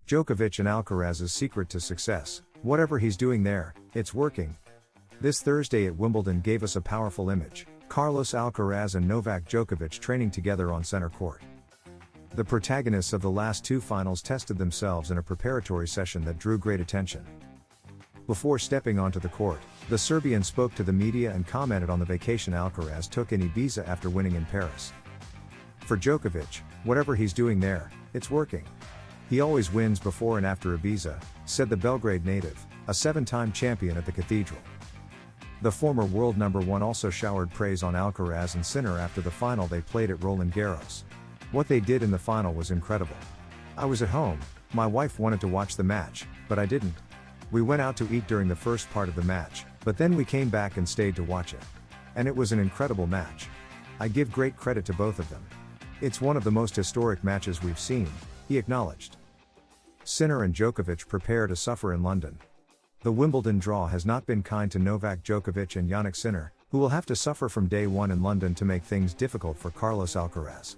Djokovic and Alcaraz's secret to success: whatever he's doing there, it's working. This Thursday at Wimbledon gave us a powerful image: Carlos Alcaraz and Novak Djokovic training together on center court. The protagonists of the last two finals tested themselves in a preparatory session that drew great attention. Before stepping onto the court, the Serbian spoke to the media and commented on the vacation Alcaraz took in Ibiza after winning in Paris. For Djokovic, whatever he's doing there, it's working. He always wins before and after Ibiza, said the Belgrade native, a 7-time champion at the Cathedral. The former world number one also showered praise on Alcaraz and Sinner after the final they played at Roland Garros. What they did in the final was incredible. I was at home, my wife wanted to watch the match, but I didn't. We went out to eat during the first part of the match, but then we came back and stayed to watch it. And it was an incredible match. I give great credit to both of them. It's one of the most historic matches we've seen, he acknowledged. Sinner and Djokovic prepare to suffer in London. The Wimbledon draw has not been kind to Novak Djokovic and Jannik Sinner, who will have to suffer from day one in London to make things difficult for Carlos Alcaraz.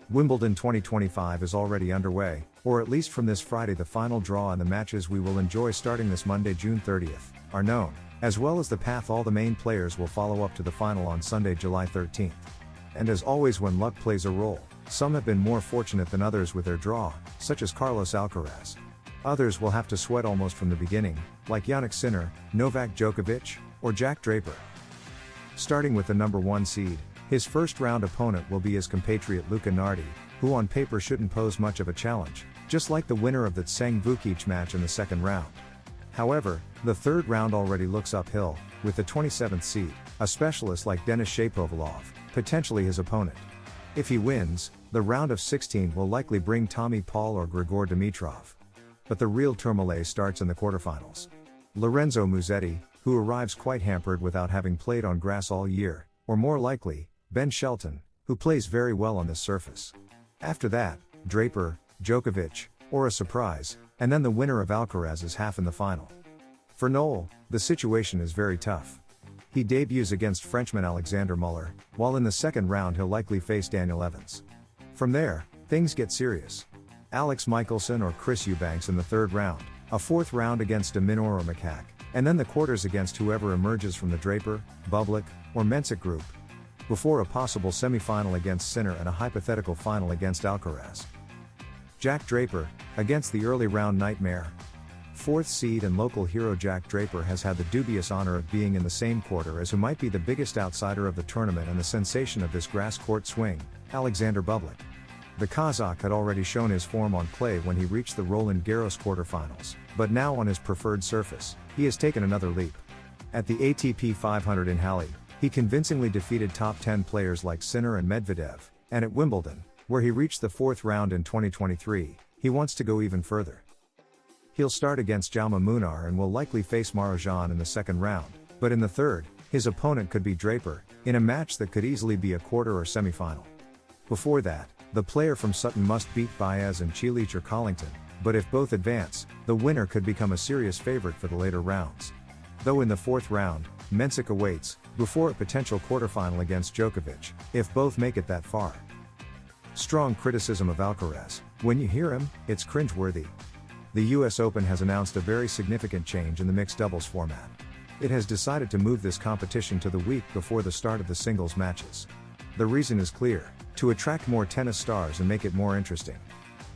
Wimbledon 2025 is already underway, or at least from this Friday the final draw and the matches we will enjoy starting this Monday, June 30th, are known, as well as the path all the main players will follow up to the final on Sunday, July 13th. And as always when luck plays a role, some have been more fortunate than others with their draw, such as Carlos Alcaraz. Others will have to sweat almost from the beginning, like Jannik Sinner, Novak Djokovic, or Jack Draper. Starting with the number 1 seed, his first round opponent will be his compatriot Luka Nardi, who on paper shouldn't pose much of a challenge, just like the winner of that Tseng Vukic match in the second round. However, the third round already looks uphill, with the 27th seed, a specialist like Denis Shapovalov, potentially his opponent. If he wins, the round of 16 will likely bring Tommy Paul or Grigor Dimitrov. But the real tourmalet starts in the quarterfinals. Lorenzo Musetti, who arrives quite hampered without having played on grass all year, or more likely, Ben Shelton, who plays very well on this surface. After that, Draper, Djokovic, or a surprise, and then the winner of Alcaraz's half in the final. For Noel, the situation is very tough. He debuts against Frenchman Alexander Muller, while in the second round he'll likely face Daniel Evans. From there, things get serious. Alex Michelsen or Chris Eubanks in the third round, a fourth round against de Minaur or Macaque, and then the quarters against whoever emerges from the Draper, Bublik, or Mensik group, before a possible semi-final against Sinner and a hypothetical final against Alcaraz. Jack Draper, against the early round nightmare. Fourth seed and local hero Jack Draper has had the dubious honor of being in the same quarter as who might be the biggest outsider of the tournament and the sensation of this grass court swing, Alexander Bublik. The Kazakh had already shown his form on clay when he reached the Roland Garros quarterfinals, but now on his preferred surface, he has taken another leap. At the ATP 500 in Halle, he convincingly defeated top 10 players like Sinner and Medvedev, and at Wimbledon, where he reached the fourth round in 2023, he wants to go even further. He'll start against Jaume Munar and will likely face Marozsan in the second round, but in the third, his opponent could be Draper, in a match that could easily be a quarter or semi-final. Before that, the player from Sutton must beat Baez and Cilic or Collington, but if both advance, the winner could become a serious favorite for the later rounds. Though in the fourth round, Mensik awaits, before a potential quarterfinal against Djokovic, if both make it that far. Strong criticism of Alcaraz: when you hear him, it's cringe-worthy. The US Open has announced a very significant change in the mixed doubles format. It has decided to move this competition to the week before the start of the singles matches. The reason is clear: to attract more tennis stars and make it more interesting.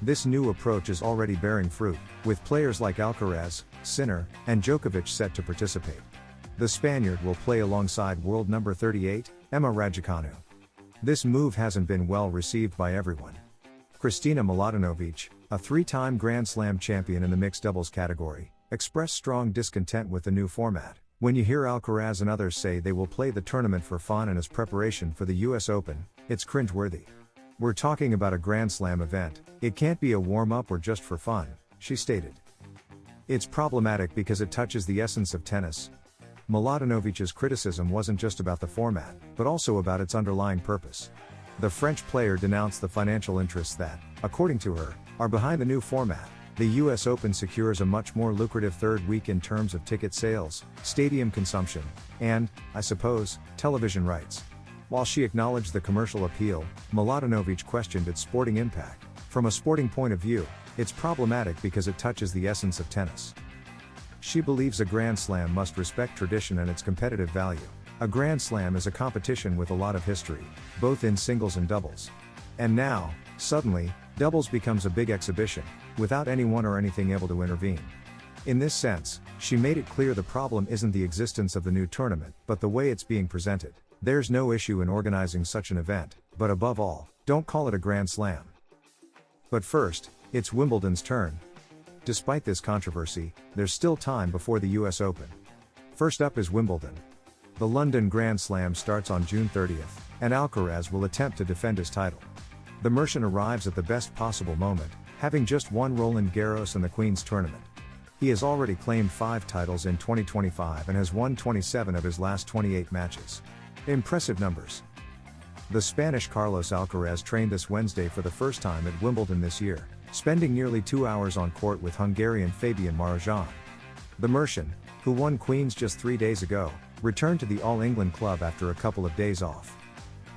This new approach is already bearing fruit, with players like Alcaraz, Sinner, and Djokovic set to participate. The Spaniard will play alongside world number 38, Emma Raducanu. This move hasn't been well received by everyone. Kristina Mladenovic, a 3-time Grand Slam champion in the mixed doubles category, expressed strong discontent with the new format. When you hear Alcaraz and others say they will play the tournament for fun and as preparation for the US Open, it's cringeworthy. We're talking about a Grand Slam event, it can't be a warm-up or just for fun, she stated. It's problematic because it touches the essence of tennis. Mladenovic's criticism wasn't just about the format, but also about its underlying purpose. The French player denounced the financial interests that, according to her, are behind the new format. The US Open secures a much more lucrative third week in terms of ticket sales, stadium consumption, and, I suppose, television rights. While she acknowledged the commercial appeal, Mladenovic questioned its sporting impact. From a sporting point of view, It's problematic because it touches the essence of tennis. She believes a Grand Slam must respect tradition and its competitive value. A Grand Slam is a competition with a lot of history, both in singles and doubles. And now, suddenly, doubles becomes a big exhibition, without anyone or anything able to intervene. In this sense, she made it clear the problem isn't the existence of the new tournament, but the way it's being presented. There's no issue in organizing such an event, but above all, don't call it a Grand Slam. But first, it's Wimbledon's turn. Despite this controversy, there's still time before the US Open. First up is Wimbledon. The London Grand Slam starts on June 30th, and Alcaraz will attempt to defend his title. The Mercian arrives at the best possible moment, having just won Roland Garros and the Queen's Tournament. He has already claimed 5 titles in 2025 and has won 27 of his last 28 matches. Impressive numbers. The Spanish Carlos Alcaraz trained this Wednesday for the first time at Wimbledon this year, spending nearly 2 hours on court with Hungarian Fabian Marozsan. The Mercian, who won Queen's just 3 days ago, returned to the All England club after a couple of days off.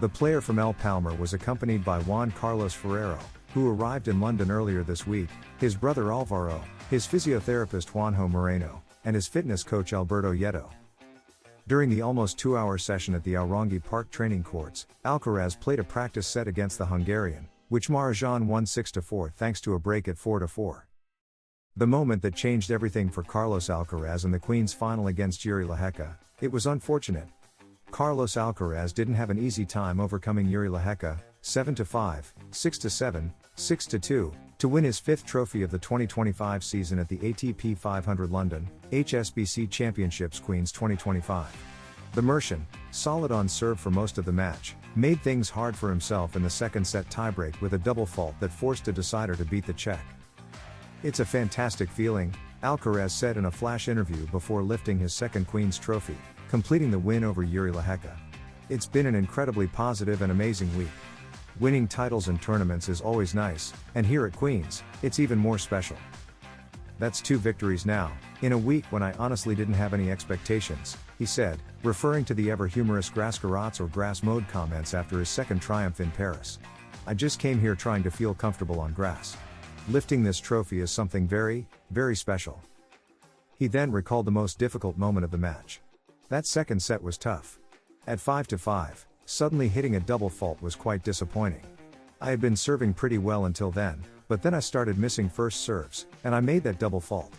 The player from El Palmar was accompanied by Juan Carlos Ferrero, who arrived in London earlier this week, his brother Alvaro, his physiotherapist Juanjo Moreno, and his fitness coach Alberto Yeto. During the almost 2-hour session at the Aorangi Park training courts, Alcaraz played a practice set against the Hungarian, which Marozsan won 6-4 thanks to a break at 4-4. The moment that changed everything for Carlos Alcaraz in the Queen's final against Jiri Lehecka, it was unfortunate. Carlos Alcaraz didn't have an easy time overcoming Jiri Lehecka, 7-5, 6-7, 6-2, to win his 5th trophy of the 2025 season at the ATP 500 London, HSBC Championships Queen's 2025. The Mercian, solid on serve for most of the match, made things hard for himself in the second set tiebreak with a double fault that forced a decider to beat the Czech. "It's a fantastic feeling," Alcaraz said in a flash interview before lifting his second Queen's trophy, completing the win over Jiri Lehecka. "It's been an incredibly positive and amazing week. Winning titles and tournaments is always nice, and here at Queen's, it's even more special. That's 2 victories now, in a week when I honestly didn't have any expectations," he said, referring to the ever-humorous grass garrots or grass mode comments after his second triumph in Paris. "I just came here trying to feel comfortable on grass. Lifting this trophy is something very, very special." He then recalled the most difficult moment of the match. "That second set was tough. At 5-5, suddenly hitting a double fault was quite disappointing. I had been serving pretty well until then, but then I started missing first serves, and I made that double fault.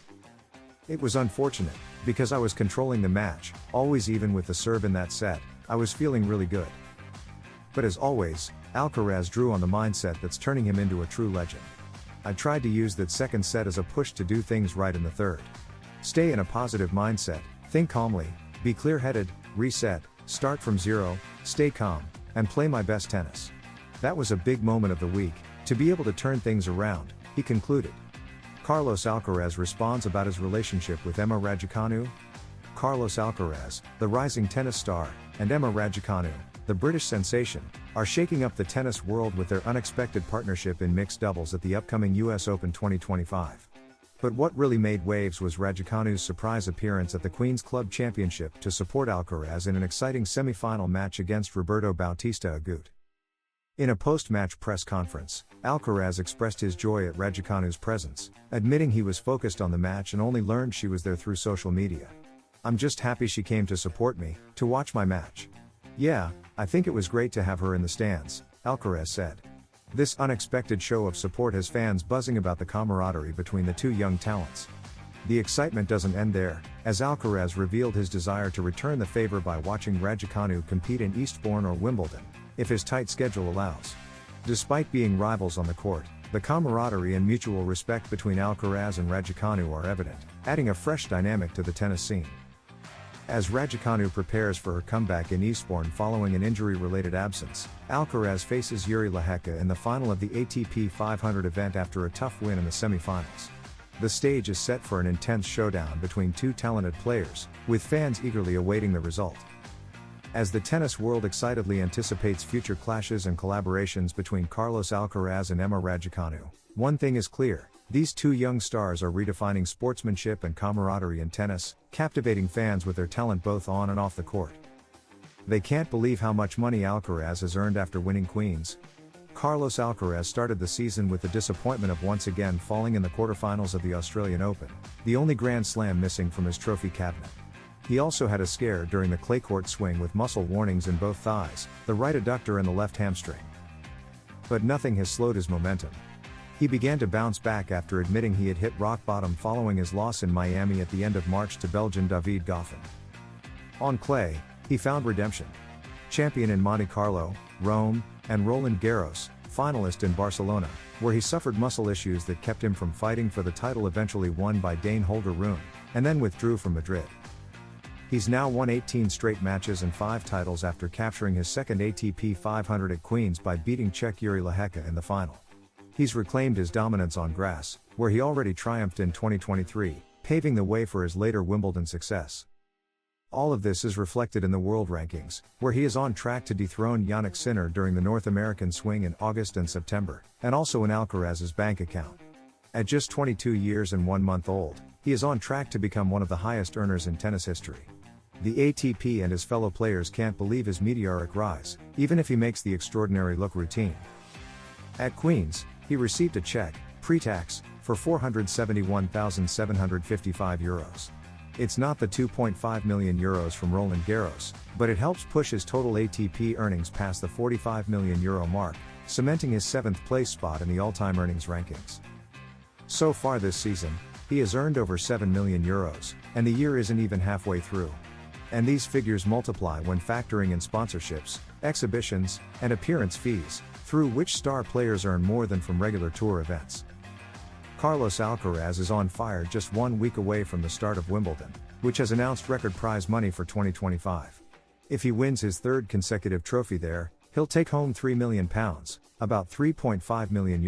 It was unfortunate, because I was controlling the match, always even with the serve in that set, I was feeling really good." But as always, Alcaraz drew on the mindset that's turning him into a true legend. "I tried to use that second set as a push to do things right in the third. Stay in a positive mindset, think calmly, be clear-headed, reset, start from zero, stay calm, and play my best tennis. That was a big moment of the week, to be able to turn things around," he concluded. Carlos Alcaraz responds about his relationship with Emma Raducanu. Carlos Alcaraz, the rising tennis star, and Emma Raducanu, the British sensation, are shaking up the tennis world with their unexpected partnership in mixed doubles at the upcoming US Open 2025. But what really made waves was Raducanu's surprise appearance at the Queen's Club Championship to support Alcaraz in an exciting semi-final match against Roberto Bautista Agut. In a post-match press conference, Alcaraz expressed his joy at Raducanu's presence, admitting he was focused on the match and only learned she was there through social media. "I'm just happy she came to support me, to watch my match. Yeah, I think it was great to have her in the stands," Alcaraz said. This unexpected show of support has fans buzzing about the camaraderie between the two young talents. The excitement doesn't end there, as Alcaraz revealed his desire to return the favor by watching Raducanu compete in Eastbourne or Wimbledon, if his tight schedule allows. Despite being rivals on the court, the camaraderie and mutual respect between Alcaraz and Raducanu are evident, adding a fresh dynamic to the tennis scene. As Raducanu prepares for her comeback in Eastbourne following an injury-related absence, Alcaraz faces Jiri Lehecka in the final of the ATP 500 event after a tough win in the semi-finals. The stage is set for an intense showdown between 2 talented players, with fans eagerly awaiting the result. As the tennis world excitedly anticipates future clashes and collaborations between Carlos Alcaraz and Emma Raducanu, one thing is clear: these 2 young stars are redefining sportsmanship and camaraderie in tennis, captivating fans with their talent both on and off the court. They can't believe how much money Alcaraz has earned after winning Queen's. Carlos Alcaraz started the season with the disappointment of once again falling in the quarterfinals of the Australian Open, the only Grand Slam missing from his trophy cabinet. He also had a scare during the clay court swing with muscle warnings in both thighs, the right adductor and the left hamstring. But nothing has slowed his momentum. He began to bounce back after admitting he had hit rock bottom following his loss in Miami at the end of March to Belgian David Goffin. On clay, he found redemption. Champion in Monte Carlo, Rome, and Roland Garros, finalist in Barcelona, where he suffered muscle issues that kept him from fighting for the title eventually won by Dane Holger Rune, and then withdrew from Madrid. He's now won 18 straight matches and 5 titles after capturing his second ATP 500 at Queens by beating Czech Jiri Lehecka in the final. He's reclaimed his dominance on grass, where he already triumphed in 2023, paving the way for his later Wimbledon success. All of this is reflected in the world rankings, where he is on track to dethrone Jannik Sinner during the North American swing in August and September, and also in Alcaraz's bank account. At just 22 years and 1 month old, he is on track to become one of the highest earners in tennis history. The ATP and his fellow players can't believe his meteoric rise, even if he makes the extraordinary look routine. At Queens, he received a check, pre-tax, for €471,755. It's not the €2.5 million from Roland Garros, but it helps push his total ATP earnings past the €45 million mark, cementing his 7th place spot in the all-time earnings rankings. So far this season, he has earned over €7 million, and the year isn't even halfway through. And these figures multiply when factoring in sponsorships, exhibitions, and appearance fees, through which star players earn more than from regular tour events. Carlos Alcaraz is on fire just 1 week away from the start of Wimbledon, which has announced record prize money for 2025. If he wins his 3rd consecutive trophy there, he'll take home £3 million, about €3.5 million.